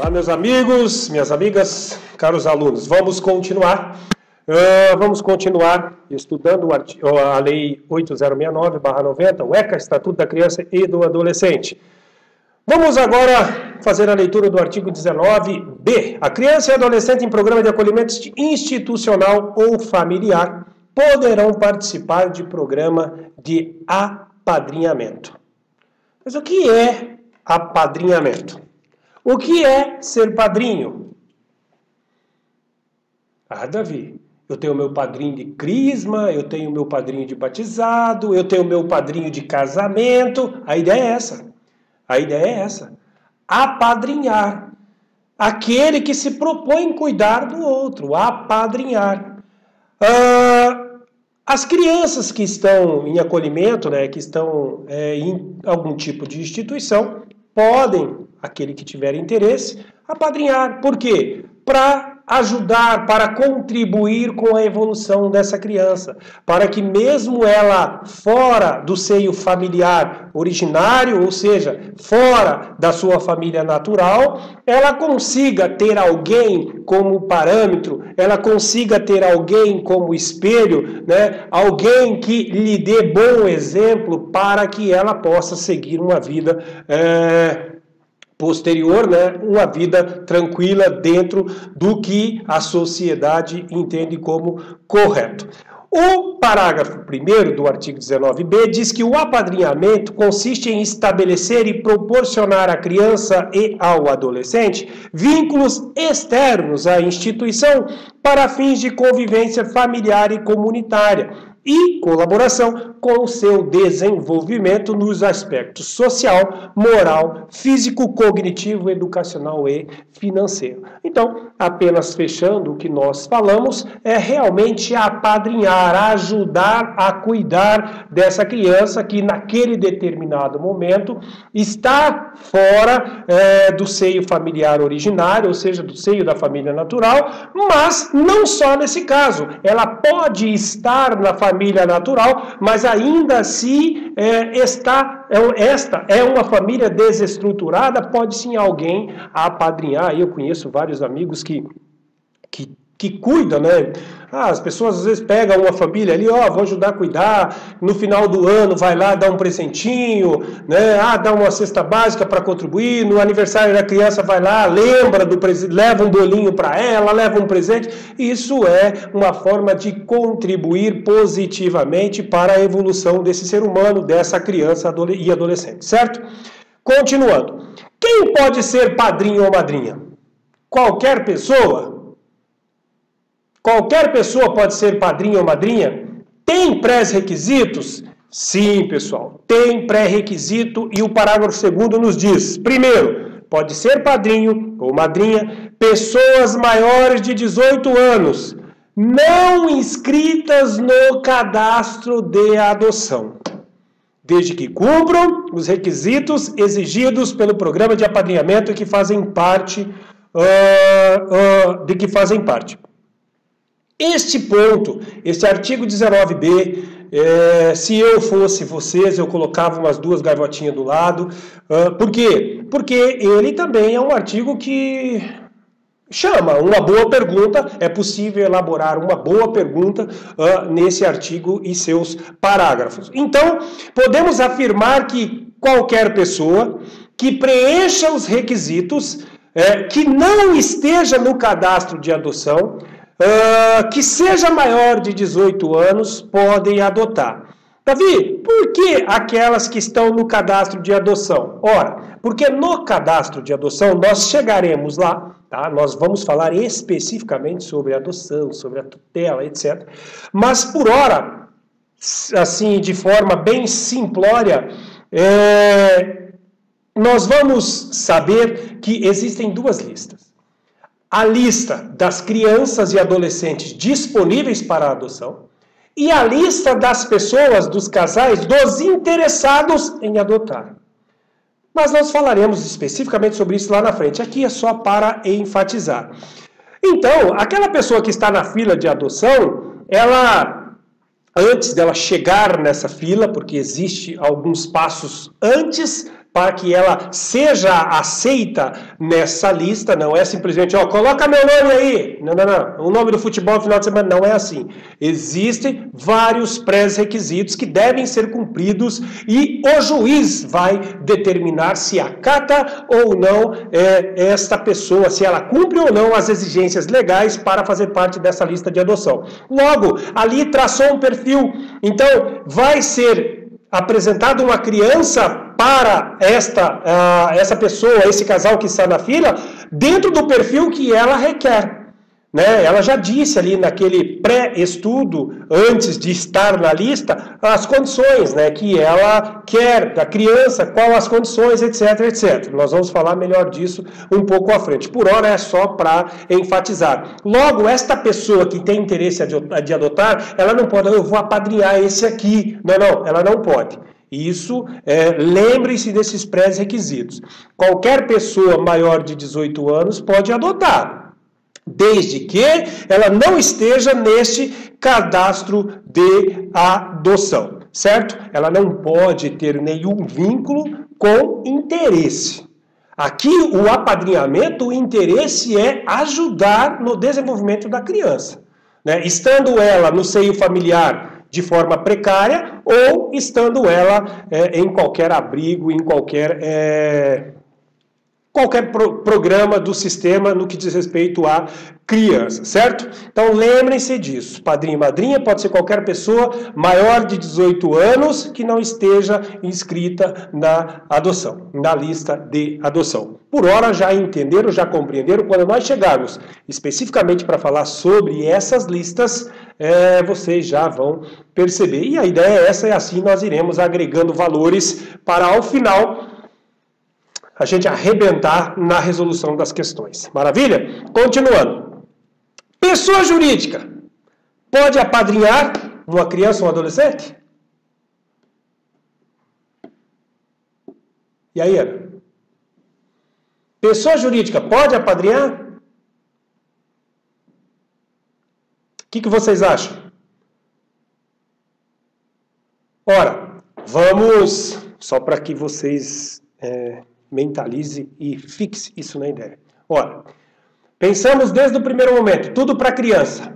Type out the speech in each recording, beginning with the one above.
Olá, meus amigos, minhas amigas, caros alunos. Vamos continuar estudando a Lei 8069/90, o ECA, Estatuto da Criança e do Adolescente. Vamos agora fazer a leitura do artigo 19b. A criança e adolescente em programa de acolhimento institucional ou familiar poderão participar de programa de apadrinhamento. Mas o que é apadrinhamento? O que é ser padrinho? Ah, Davi, eu tenho meu padrinho de crisma, eu tenho meu padrinho de batizado, eu tenho meu padrinho de casamento. A ideia é essa. A ideia é essa. Apadrinhar. Aquele que se propõe em cuidar do outro. Apadrinhar. As crianças que estão em acolhimento, né, que estão em algum tipo de instituição, podem, aquele que tiver interesse, apadrinhar. Por quê? Para ajudar, para contribuir com a evolução dessa criança, para que mesmo ela fora do seio familiar originário, ou seja, fora da sua família natural, ela consiga ter alguém como parâmetro, ela consiga ter alguém como espelho, né? Alguém que lhe dê bom exemplo para que ela possa seguir uma vida posterior, né, uma vida tranquila dentro do que a sociedade entende como correto. O parágrafo 1º do artigo 19b diz que o apadrinhamento consiste em estabelecer e proporcionar à criança e ao adolescente vínculos externos à instituição para fins de convivência familiar e comunitária e colaboração com o seu desenvolvimento nos aspectos social, moral, físico, cognitivo, educacional e financeiro. Então, apenas fechando o que nós falamos, é realmente apadrinhar, ajudar a cuidar dessa criança que naquele determinado momento está fora do seio familiar originário, ou seja, do seio da família natural, mas não só nesse caso. Ela pode estar na família natural, mas ainda assim esta é uma família desestruturada, pode sim alguém apadrinhar. Eu conheço vários amigos que cuidam, né? As pessoas às vezes pegam uma família ali, vou ajudar a cuidar, no final do ano vai lá dar um presentinho, né? Dá uma cesta básica para contribuir, no aniversário da criança vai lá, lembra do presente, leva um bolinho para ela, leva um presente. Isso é uma forma de contribuir positivamente para a evolução desse ser humano, dessa criança e adolescente, certo? Continuando. Quem pode ser padrinho ou madrinha? Qualquer pessoa? Qualquer pessoa pode ser padrinho ou madrinha? Tem pré-requisitos? Sim, pessoal, tem pré-requisito e o parágrafo 2º nos diz: primeiro, pode ser padrinho ou madrinha pessoas maiores de 18 anos, não inscritas no cadastro de adoção, desde que cumpram os requisitos exigidos pelo programa de apadrinhamento que fazem parte, Este ponto, este artigo 19b, se eu fosse vocês, eu colocava umas 2 gaivotinhas do lado. Por quê? Porque ele também é um artigo que chama uma boa pergunta. É possível elaborar uma boa pergunta nesse artigo e seus parágrafos. Então, podemos afirmar que qualquer pessoa que preencha os requisitos, que não esteja no cadastro de adoção, que seja maior de 18 anos, podem adotar. Davi, por que aquelas que estão no cadastro de adoção? Ora, porque no cadastro de adoção nós chegaremos lá, tá? Nós vamos falar especificamente sobre a adoção, sobre a tutela, etc. Mas por hora, assim, de forma bem simplória, nós vamos saber que existem 2 listas. A lista das crianças e adolescentes disponíveis para a adoção e a lista das pessoas, dos casais, dos interessados em adotar. Mas nós falaremos especificamente sobre isso lá na frente. Aqui é só para enfatizar. Então, aquela pessoa que está na fila de adoção, ela, antes dela chegar nessa fila, porque existe alguns passos antes para que ela seja aceita nessa lista. Não é simplesmente, ó, coloca meu nome aí. Não, não, não. O nome do futebol no final de semana não é assim. Existem vários pré-requisitos que devem ser cumpridos e o juiz vai determinar se acata ou não esta pessoa, se ela cumpre ou não as exigências legais para fazer parte dessa lista de adoção. Logo, ali traçou um perfil. Então, vai ser apresentada uma criança para essa pessoa, esse casal que está na fila, dentro do perfil que ela requer. Né? Ela já disse ali naquele pré-estudo, antes de estar na lista, as condições, né, que ela quer da criança, quais as condições, etc, etc. Nós vamos falar melhor disso um pouco à frente. Por hora é só para enfatizar. Logo, esta pessoa que tem interesse de adotar, ela não pode, eu vou apadrinhar esse aqui. Não, não, ela não pode. Isso, lembre-se desses pré-requisitos. Qualquer pessoa maior de 18 anos pode adotar, desde que ela não esteja neste cadastro de adoção, certo? Ela não pode ter nenhum vínculo com interesse. Aqui, o apadrinhamento, o interesse é ajudar no desenvolvimento da criança, né? Estando ela no seio familiar de forma precária ou estando ela em qualquer abrigo, em qualquer programa do sistema no que diz respeito à criança, certo? Então lembrem-se disso. Padrinho e madrinha pode ser qualquer pessoa maior de 18 anos que não esteja inscrita na adoção, na lista de adoção. Por hora já entenderam, já compreenderam? Quando nós chegarmos especificamente para falar sobre essas listas, vocês já vão perceber. E a ideia é essa, e assim nós iremos agregando valores para ao final a gente arrebentar na resolução das questões. Maravilha? Continuando. Pessoa jurídica pode apadrinhar uma criança ou um adolescente? E aí, Ana? Pessoa jurídica pode apadrinhar? O que vocês acham? Ora, vamos, só para que vocês mentalize e fixe isso na ideia. Ora, pensamos desde o primeiro momento, tudo para criança.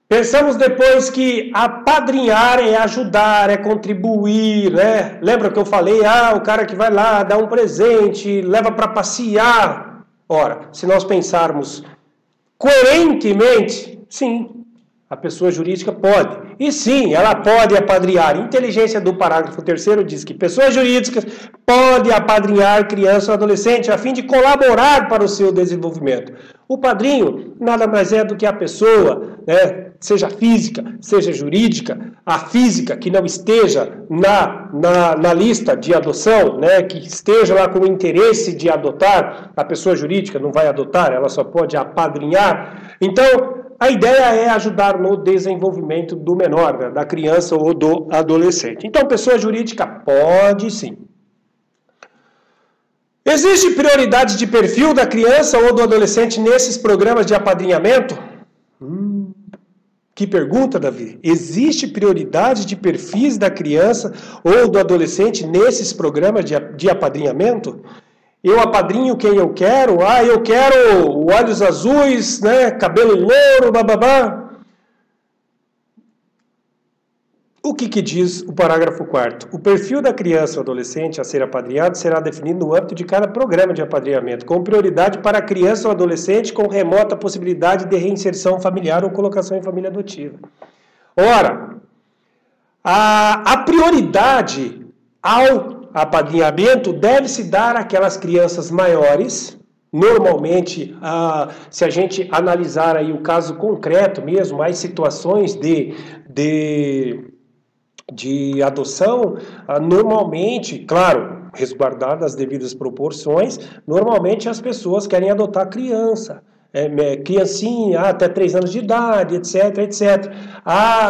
Pensamos depois que apadrinhar é ajudar, é contribuir, né? Lembra que eu falei, o cara que vai lá, dá um presente, leva para passear. Ora, se nós pensarmos coerentemente, sim, a pessoa jurídica pode. E sim, ela pode apadrinhar. A inteligência do parágrafo 3º diz que pessoas jurídicas podem apadrinhar criança ou adolescente a fim de colaborar para o seu desenvolvimento. O padrinho nada mais é do que a pessoa, né, seja física, seja jurídica, a física que não esteja na lista de adoção, né, que esteja lá com o interesse de adotar, a pessoa jurídica não vai adotar, ela só pode apadrinhar. Então, a ideia é ajudar no desenvolvimento do menor, né, da criança ou do adolescente. Então, pessoa jurídica pode sim. Existe prioridade de perfil da criança ou do adolescente nesses programas de apadrinhamento? Que pergunta, Davi. Existe prioridade de perfis da criança ou do adolescente nesses programas de apadrinhamento? Eu apadrinho quem eu quero? Eu quero olhos azuis, né, cabelo louro, bababá. O que diz o parágrafo 4º? O perfil da criança ou adolescente a ser apadrinhado será definido no âmbito de cada programa de apadrinhamento, com prioridade para a criança ou adolescente com remota possibilidade de reinserção familiar ou colocação em família adotiva. Ora, a prioridade ao apadrinhamento deve-se dar àquelas crianças maiores. Normalmente, se a gente analisar aí o caso concreto mesmo, as situações de adoção, normalmente, claro, resguardadas as devidas proporções, normalmente as pessoas querem adotar criança. Criancinha, até 3 anos de idade, etc, etc.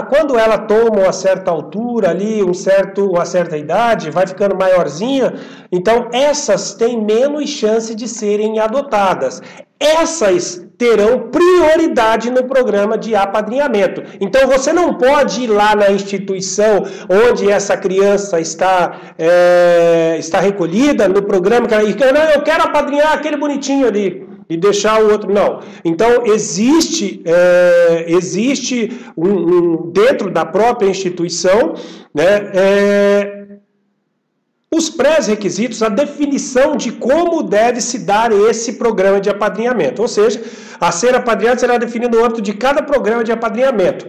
Quando ela toma uma certa altura ali, uma certa idade, vai ficando maiorzinha, então essas têm menos chance de serem adotadas. essas terão prioridade no programa de apadrinhamento. Então você não pode ir lá na instituição onde essa criança está recolhida, no programa, e não, eu quero apadrinhar aquele bonitinho ali e deixar o outro. Não. Então existe dentro da própria instituição, né, os pré-requisitos, a definição de como deve se dar esse programa de apadrinhamento. Ou seja, a ser apadrinhado será definido no âmbito de cada programa de apadrinhamento.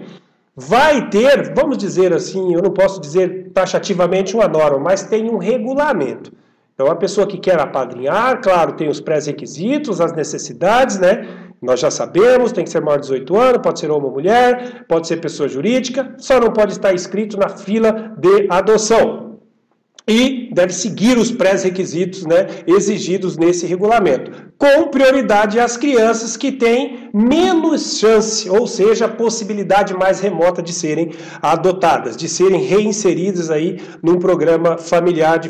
Vai ter, vamos dizer assim, eu não posso dizer taxativamente uma norma, mas tem um regulamento. Então, a pessoa que quer apadrinhar, claro, tem os pré-requisitos, as necessidades, né? Nós já sabemos, tem que ser maior de 18 anos, pode ser homem ou mulher, pode ser pessoa jurídica, só não pode estar inscrito na fila de adoção. E deve seguir os pré-requisitos, né, exigidos nesse regulamento, com prioridade às crianças que têm menos chance, ou seja, a possibilidade mais remota de serem adotadas, de serem reinseridas aí num programa familiar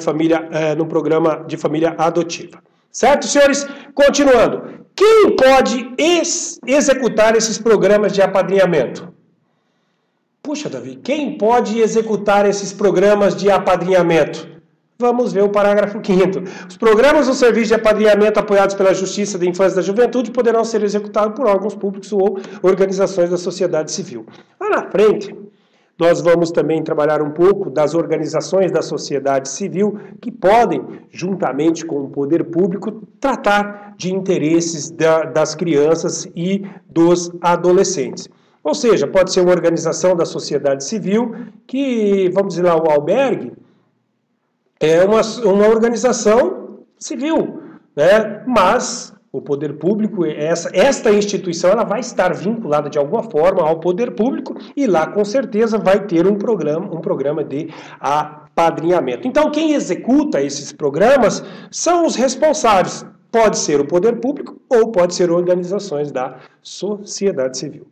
num programa de família adotiva. Certo, senhores? Continuando. Quem pode executar esses programas de apadrinhamento? Puxa, Davi, quem pode executar esses programas de apadrinhamento? Vamos ver o parágrafo 5º. Os programas do serviço de apadrinhamento apoiados pela Justiça da Infância e da Juventude poderão ser executados por órgãos públicos ou organizações da sociedade civil. Lá na frente, nós vamos também trabalhar um pouco das organizações da sociedade civil que podem, juntamente com o poder público, tratar de interesses das crianças e dos adolescentes. Ou seja, pode ser uma organização da sociedade civil que, vamos dizer lá, o albergue é uma organização civil, né? Mas o poder público, esta instituição, ela vai estar vinculada de alguma forma ao poder público e lá com certeza vai ter um programa de apadrinhamento. Então quem executa esses programas são os responsáveis. Pode ser o poder público ou pode ser organizações da sociedade civil.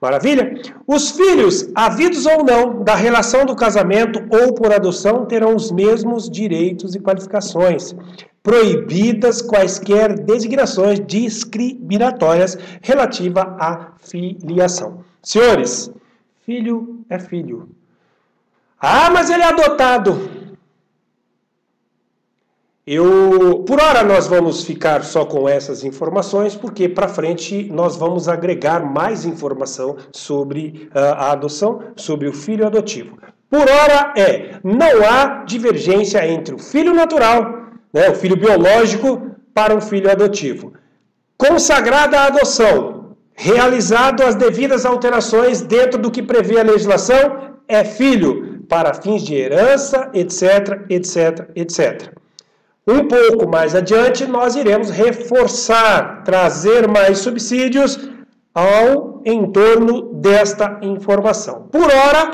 Maravilha? Os filhos, havidos ou não, da relação do casamento ou por adoção, terão os mesmos direitos e qualificações, proibidas quaisquer designações discriminatórias relativa à filiação. Senhores, filho é filho. Ah, mas ele é adotado. Por hora nós vamos ficar só com essas informações, porque para frente nós vamos agregar mais informação sobre a adoção, sobre o filho adotivo. Por hora não há divergência entre o filho natural, né, o filho biológico, para o filho adotivo. Consagrada a adoção, realizado as devidas alterações dentro do que prevê a legislação, é filho para fins de herança, etc, etc, etc. Um pouco mais adiante, nós iremos reforçar, trazer mais subsídios ao entorno desta informação. Por hora,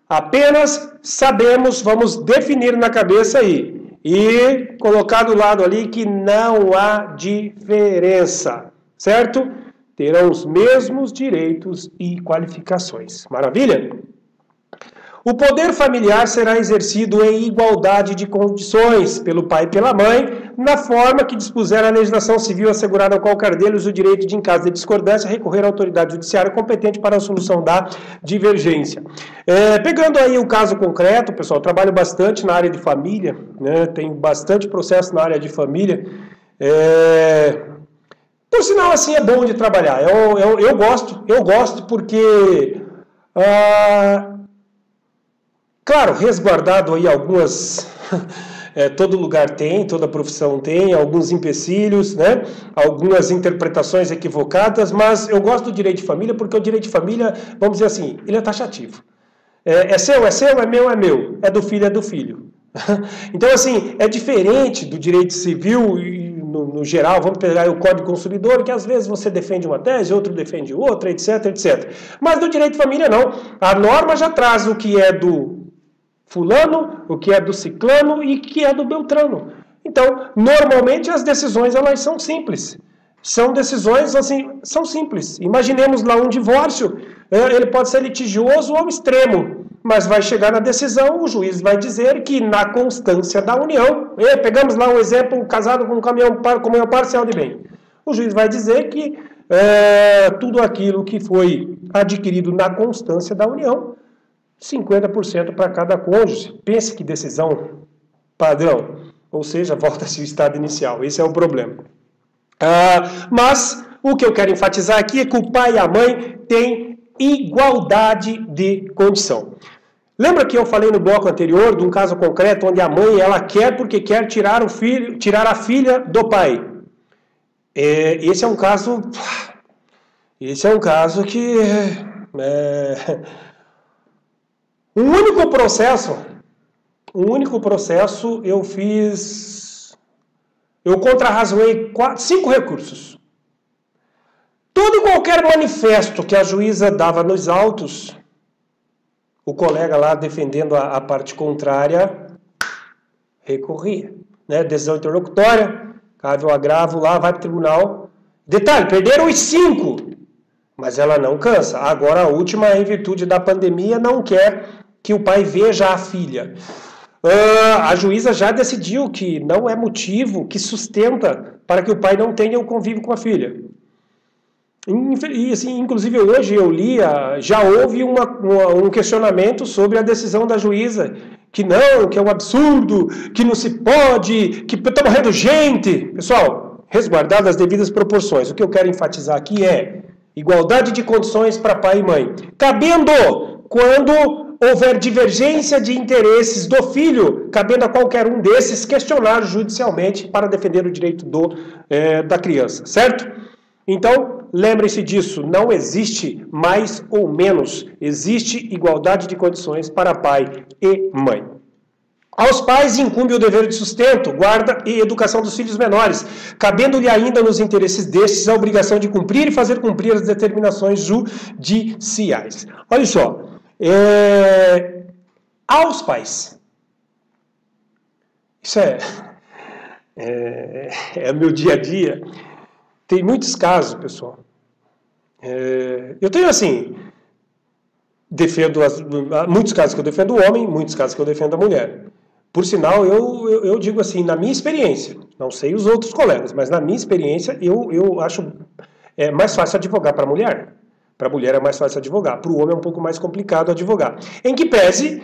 apenas sabemos, vamos definir na cabeça aí, e colocar do lado ali que não há diferença, certo? Terão os mesmos direitos e qualificações. Maravilha? O poder familiar será exercido em igualdade de condições pelo pai e pela mãe, na forma que dispuser a legislação civil, assegurando a qualquer deles o direito de, em caso de discordância, recorrer à autoridade judiciária competente para a solução da divergência. Pegando aí o caso concreto, pessoal, trabalho bastante na área de família, né, tenho bastante processo na área de família. Por sinal, assim, é bom de trabalhar. Eu gosto porque... Claro, resguardado aí algumas, todo lugar tem, toda profissão tem, alguns empecilhos, né? Algumas interpretações equivocadas, mas eu gosto do direito de família porque o direito de família, vamos dizer assim, ele é taxativo. É seu, é meu, é do filho. Então, assim, é diferente do direito civil no geral, vamos pegar o Código Consumidor, que às vezes você defende uma tese, outro defende outra, etc, etc. Mas no direito de família não. A norma já traz o que é do fulano, o que é do ciclano e o que é do beltrano. Então, normalmente as decisões elas são simples. São decisões assim, são simples. Imaginemos lá um divórcio, ele pode ser litigioso ao extremo, mas vai chegar na decisão, o juiz vai dizer que na constância da união, pegamos lá um exemplo, casado com comunhão parcial de bem. O juiz vai dizer que tudo aquilo que foi adquirido na constância da união, 50% para cada cônjuge. Pense que decisão padrão, ou seja, volta-se o estado inicial. Esse é o problema. Mas o que eu quero enfatizar aqui é que o pai e a mãe têm igualdade de condição. Lembra que eu falei no bloco anterior de um caso concreto onde a mãe ela quer porque quer tirar a filha do pai? Esse é um caso que um único processo eu contrarrazoei 5 recursos. Todo e qualquer manifesto que a juíza dava nos autos, o colega lá defendendo a parte contrária recorria. Decisão interlocutória, cabe o agravo lá, vai para o tribunal. Detalhe, perderam os 5, mas ela não cansa. Agora a última, em virtude da pandemia, não quer que o pai veja a filha. A juíza já decidiu que não é motivo que sustenta para que o pai não tenha o convívio com a filha. E, assim, inclusive hoje eu li, já houve um questionamento sobre a decisão da juíza, que é um absurdo, que não se pode, que está morrendo gente. Pessoal, resguardadas as devidas proporções. O que eu quero enfatizar aqui é igualdade de condições para pai e mãe. Cabendo, quando houver divergência de interesses do filho, cabendo a qualquer um desses questionar judicialmente para defender o direito da criança, certo? Então, lembrem-se disso, não existe mais ou menos, existe igualdade de condições para pai e mãe. Aos pais incumbe o dever de sustento, guarda e educação dos filhos menores, cabendo-lhe ainda nos interesses destes a obrigação de cumprir e fazer cumprir as determinações judiciais. Olha só, aos pais, isso é meu dia a dia. Tem muitos casos, pessoal. Eu tenho assim, muitos casos que eu defendo o homem, muitos casos que eu defendo a mulher. Por sinal, eu digo assim, na minha experiência, não sei os outros colegas, mas na minha experiência, eu acho mais fácil advogar para a mulher. Para a mulher é mais fácil advogar, para o homem é um pouco mais complicado advogar. Em que pese,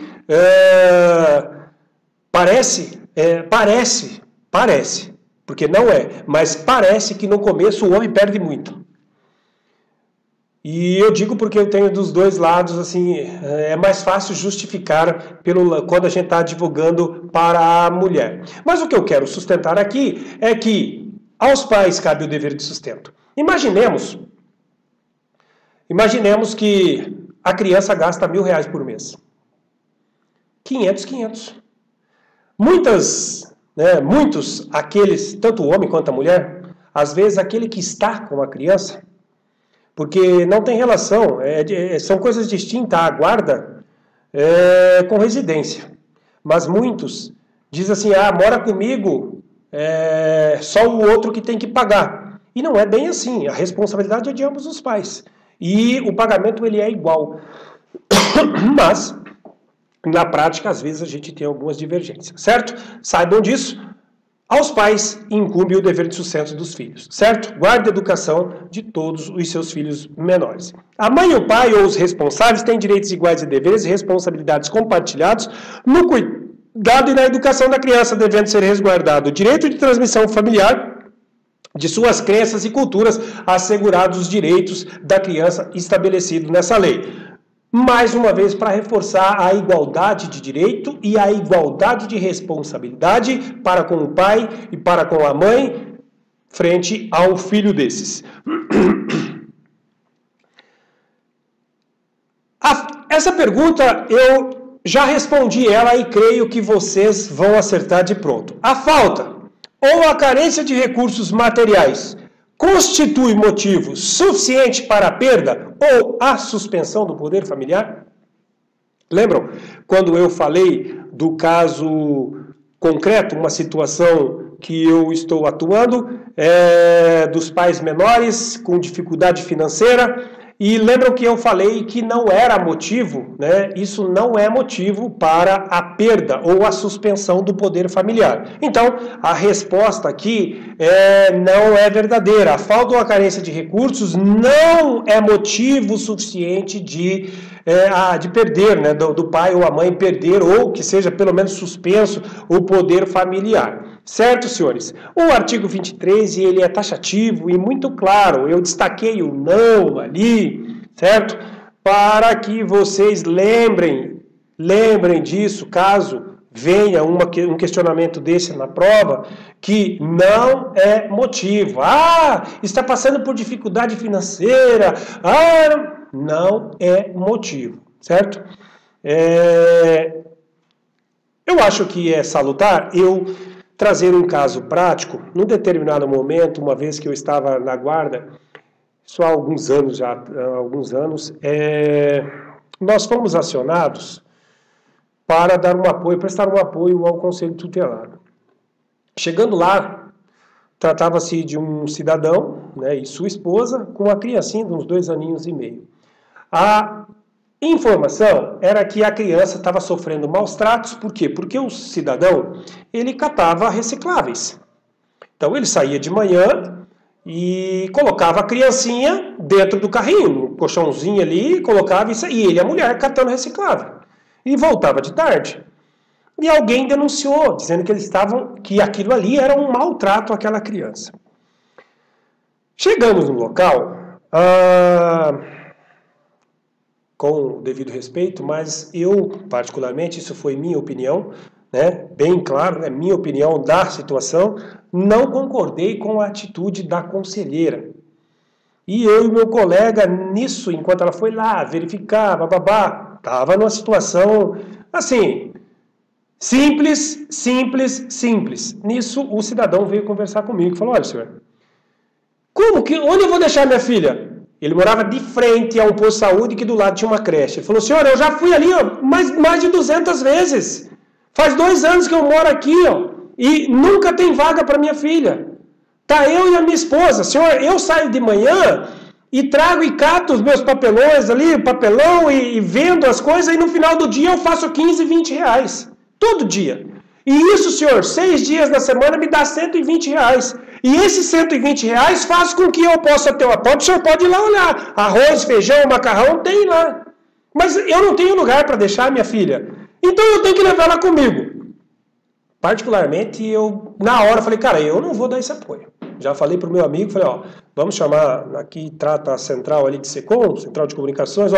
parece, porque não mas parece que no começo o homem perde muito. E eu digo porque eu tenho dos dois lados, assim, é mais fácil justificar quando a gente está advogando para a mulher. Mas o que eu quero sustentar aqui é que aos pais cabe o dever de sustento. Imaginemos que a criança gasta R$1.000 por mês. 500. Muitos, aqueles, tanto o homem quanto a mulher, às vezes aquele que está com a criança, porque não tem relação, são coisas distintas, a guarda com residência. Mas muitos dizem assim, mora comigo, só o outro que tem que pagar. E não é bem assim, a responsabilidade é de ambos os pais. E o pagamento ele é igual. Mas, na prática, às vezes a gente tem algumas divergências, certo? Saibam disso. Aos pais incumbe o dever de sustento dos filhos, certo? Guarda a educação de todos os seus filhos menores. A mãe e o pai ou os responsáveis têm direitos iguais e deveres e responsabilidades compartilhados no cuidado e na educação da criança, devendo ser resguardado o direito de transmissão familiar de suas crenças e culturas, assegurados os direitos da criança estabelecidos nessa lei. Mais uma vez, para reforçar a igualdade de direito e a igualdade de responsabilidade para com o pai e para com a mãe frente ao filho desses. Essa pergunta eu já respondi ela e creio que vocês vão acertar de pronto. A falta ou a carência de recursos materiais constitui motivo suficiente para a perda ou a suspensão do poder familiar? Lembram? Quando eu falei do caso concreto, uma situação que eu estou atuando, dos pais menores com dificuldade financeira, E lembram que eu falei que não era motivo, né? Isso não é motivo para a perda ou a suspensão do poder familiar. Então, a resposta aqui não é verdadeira. A falta ou a carência de recursos não é motivo suficiente de perder, né? Do pai ou a mãe perder, ou que seja pelo menos suspenso o poder familiar. Certo, senhores? O artigo 23, ele é taxativo e muito claro. Eu destaquei o não ali, certo? Para que vocês lembrem disso, caso venha um questionamento desse na prova, que não é motivo. Está passando por dificuldade financeira. Não é motivo, certo? Eu acho que é salutar eu trazer um caso prático. Num determinado momento, uma vez que eu estava na guarda, isso há alguns anos nós fomos acionados para prestar um apoio ao Conselho Tutelar. Chegando lá, tratava-se de um cidadão, né, e sua esposa, com uma criancinha de uns 2 aninhos e meio. A informação era que a criança estava sofrendo maus tratos, por quê? Porque o cidadão, ele catava recicláveis. Então ele saía de manhã e colocava a criancinha dentro do carrinho, no colchãozinho ali, colocava isso, e ele e a mulher catando reciclável. E voltava de tarde. E alguém denunciou, dizendo que aquilo ali era um maltrato àquela criança. Chegamos no local, com o devido respeito, mas eu, particularmente, isso foi minha opinião, né, bem claro, né, minha opinião da situação, não concordei com a atitude da conselheira. E eu e meu colega, nisso, enquanto ela foi lá verificar, estava numa situação, assim, simples. Nisso, o cidadão veio conversar comigo e falou, olha, senhor, onde eu vou deixar minha filha? Ele morava de frente a um posto de saúde que do lado tinha uma creche. Ele falou, senhor, eu já fui ali mais de 200 vezes. Faz 2 anos que eu moro aqui, e nunca tem vaga para minha filha. Tá eu e a minha esposa. Senhor, eu saio de manhã e trago e cato os meus papelões ali, papelão, e vendo as coisas, e no final do dia eu faço 15, 20 reais. Todo dia. E isso, senhor, 6 dias na semana me dá 120 reais. E esses 120 reais faz com que eu possa ter uma porta. O senhor pode ir lá olhar. Arroz, feijão, macarrão, tem lá. Mas eu não tenho lugar para deixar minha filha. Então eu tenho que levar ela comigo. Particularmente, eu, na hora, falei, cara, eu não vou dar esse apoio. Já falei para o meu amigo, falei, vamos chamar, aqui trata a central ali de SECOM, central de comunicações,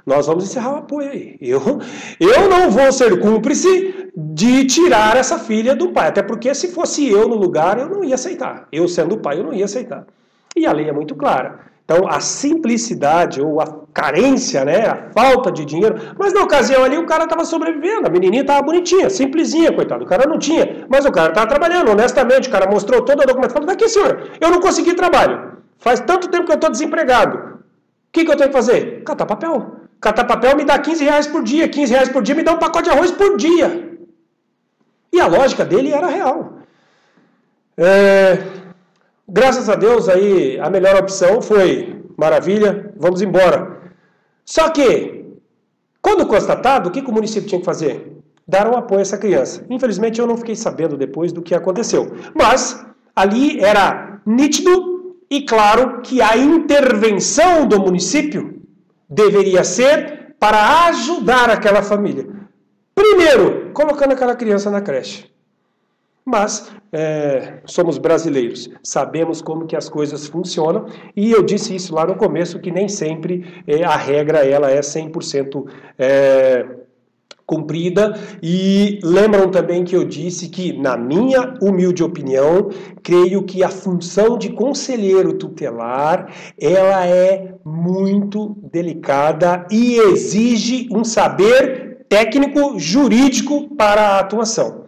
nós vamos encerrar o apoio aí. Eu não vou ser cúmplice de tirar essa filha do pai, até porque se fosse eu no lugar, eu não ia aceitar. Eu sendo o pai, eu não ia aceitar. E a lei é muito clara. Então, a simplicidade ou a carência, né, a falta de dinheiro, mas na ocasião ali o cara estava sobrevivendo, a menininha estava bonitinha, simplesinha, coitado, o cara não tinha, mas o cara estava trabalhando, honestamente, o cara mostrou toda a documentação, falou, daqui senhor, eu não consegui trabalho, faz tanto tempo que eu estou desempregado, o que eu tenho que fazer? Catar papel me dá 15 reais por dia, 15 reais por dia me dá um pacote de arroz por dia. E a lógica dele era real. Graças a Deus, aí a melhor opção foi, maravilha, vamos embora. Só que, quando constatado, o que o município tinha que fazer? Dar um apoio a essa criança. Infelizmente, eu não fiquei sabendo depois do que aconteceu. Mas, ali era nítido e claro que a intervenção do município deveria ser para ajudar aquela família. Primeiro, colocando aquela criança na creche. Mas somos brasileiros, sabemos como que as coisas funcionam e eu disse isso lá no começo que nem sempre a regra ela é 100% cumprida e lembram também que eu disse que na minha humilde opinião, creio que a função de conselheiro tutelar ela é muito delicada e exige um saber técnico jurídico para a atuação.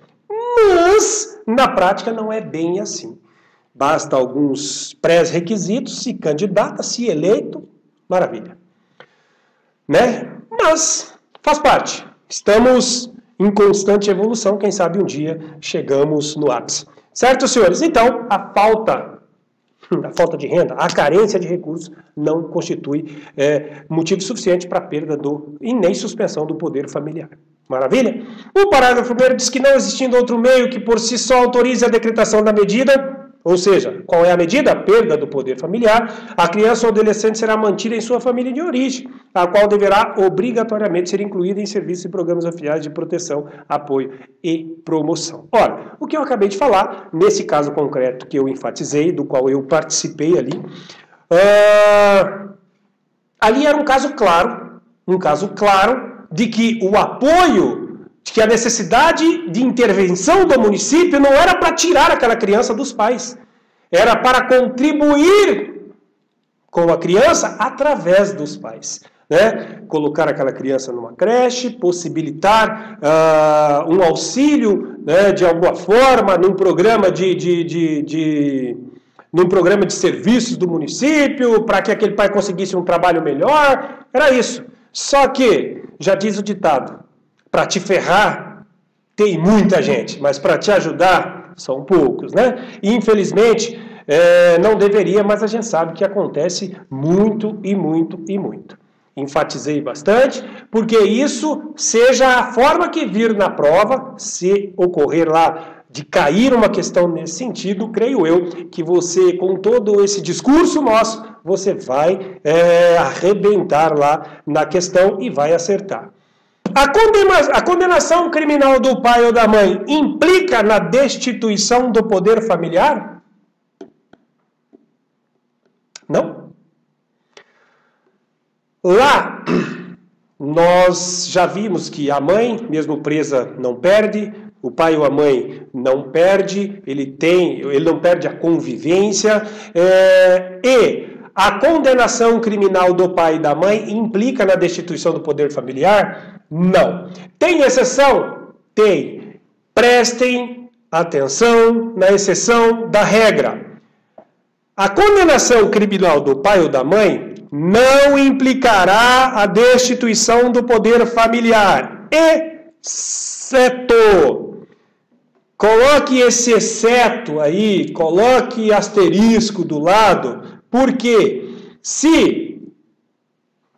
Mas, na prática, não é bem assim. Basta alguns pré-requisitos, se candidata, se eleito, maravilha. Né? Mas, faz parte. Estamos em constante evolução, quem sabe um dia chegamos no ápice. Certo, senhores? Então, a falta a falta de renda, a carência de recursos não constitui motivo suficiente para perda e nem suspensão do poder familiar. Maravilha? O parágrafo 1º diz que não existindo outro meio que por si só autorize a decretação da medida, ou seja, qual é a medida? A perda do poder familiar, a criança ou adolescente será mantida em sua família de origem, a qual deverá obrigatoriamente ser incluída em serviços e programas oficiais de proteção, apoio e promoção. Ora, o que eu acabei de falar, nesse caso concreto que eu enfatizei, do qual eu participei ali, ali era um caso claro de que o apoio, de que a necessidade de intervenção do município não era para tirar aquela criança dos pais, era para contribuir com a criança através dos pais. Né? Colocar aquela criança numa creche, possibilitar um auxílio, né, de alguma forma, num programa num programa de serviços do município, para que aquele pai conseguisse um trabalho melhor, era isso. Só que, já diz o ditado, para te ferrar tem muita gente, mas para te ajudar são poucos, né? E, infelizmente, não deveria, mas a gente sabe que acontece muito e muito e muito. Enfatizei bastante, porque isso seja a forma que vir na prova, se ocorrer lá de cair uma questão nesse sentido, creio eu que você, com todo esse discurso nosso, você vai arrebentar lá na questão e vai acertar. A condenação criminal do pai ou da mãe implica na destituição do poder familiar? Não. Lá, nós já vimos que a mãe, mesmo presa, não perde, o pai ou a mãe não perde, ele não perde a convivência, e a condenação criminal do pai e da mãe implica na destituição do poder familiar? Não. Tem exceção? Tem. Prestem atenção na exceção da regra. A condenação criminal do pai ou da mãe não implicará a destituição do poder familiar, exceto. Coloque esse exceto aí, coloque asterisco do lado, porque se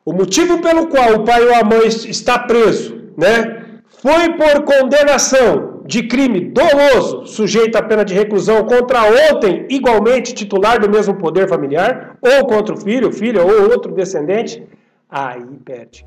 o motivo pelo qual o pai ou a mãe está preso, né, foi por condenação de crime doloso, sujeito à pena de reclusão contra outrem igualmente titular do mesmo poder familiar, ou contra o filho, filha ou outro descendente, aí perde.